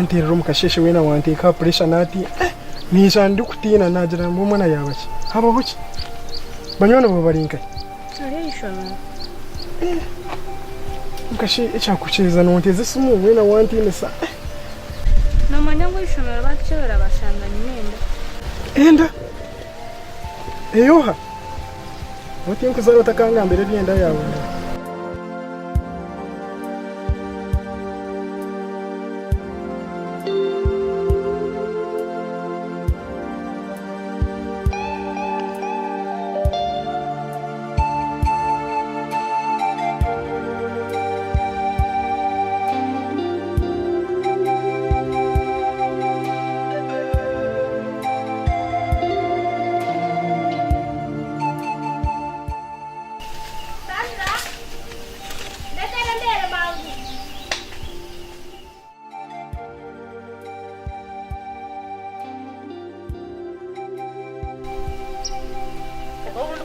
wanti rum kasheshe wena wanti ka pressure nati ni sandu kutina najira mu mwana yabachi haba buki banyona bo barinka arishona mukashe echa kucheza nonte zisumu wena wanti nisa no manyango ishomero bakishobora bashanga nyenda enda eyoha wati nkuzaro takanga mbere byenda yawe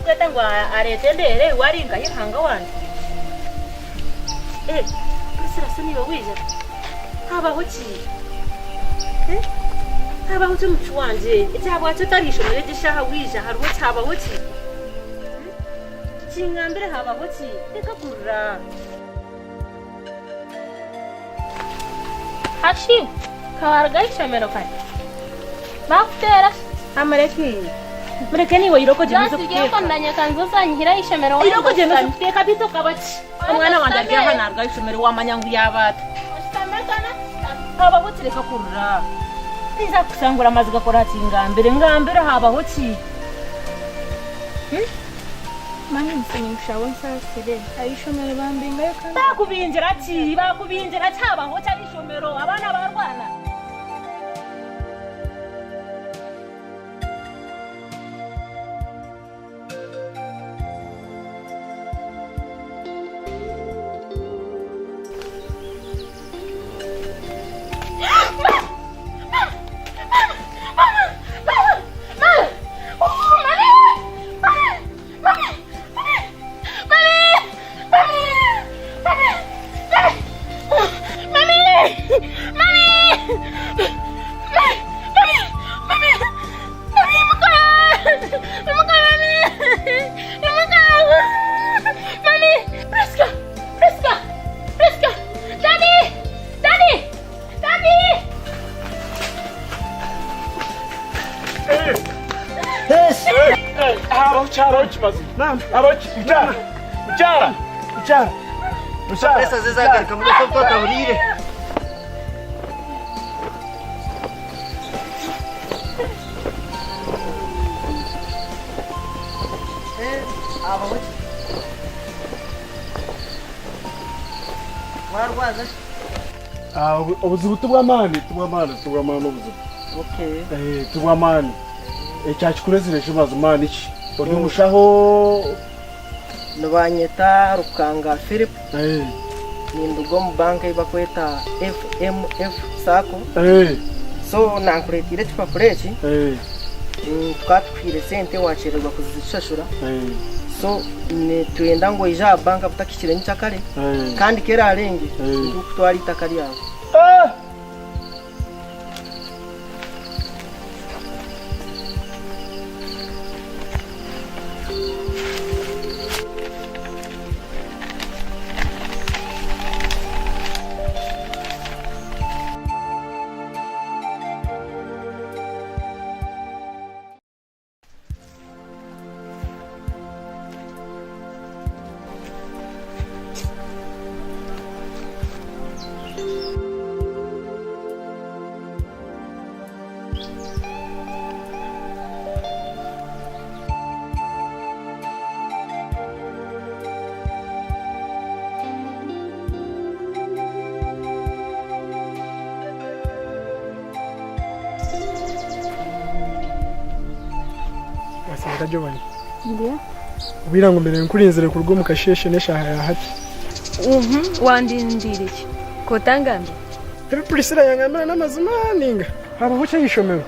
Ketangwa aretendere waringa yihanga wantu prisira sani wawija haba hoki haba hoki mchwanje icyabwa cyo meje shaha wija harwo cyaba hoki kingambire haba hoki reka kurra hashi kawarga ishamero kai baktera amareki Merekeni wa iroko jemizo kuteka. Nasiye kondanya kanzo sanyihira ishemero wa iroko jemizo kuteka bito kabati. Omwana wandagira hana arga ishemero wa manyangu yabata. Ostamekana haba hotireka kurra. Iza kusangura amazi gakora ngambire haba hoti. Mani msenye mshawo nsasire ayishomero bambinga yakana. Bakubinjira ati haba hoti ayishomero abana barwana. Essa às vezes a câmera só toca abrir. Obuzibu tubwamani obuzibu. Okay. Tubwamani. Echachikurezire shibazo mani iki. Uri umushaho Nabanyeta Rukanga Philip. Nindugo mu banki bakweta FMF Sako. So nankuretire tipapureki. Twatwire sente wachererwa kuzishashura. So ne twenda ngo ija banka butakikire ncyakare. Kandi kera arenge twari itakari yawe. Jovani. Ndio. Ubirango mbere nkurinzire ku rugo mukasheshe neshaha ya hati. Wandindire iki? Kotangambe. Prisira yangamira n'amazumaninga. Haba hocha yishomero.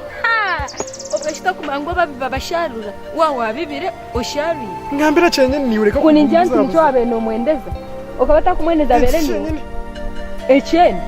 Ogashita kumango babasharura. Wabibire osharuye. Ngambira cyenye niureka kuninjanti nicyo abeno mwendeza. Ukabata kumweneza bereni. Echeni.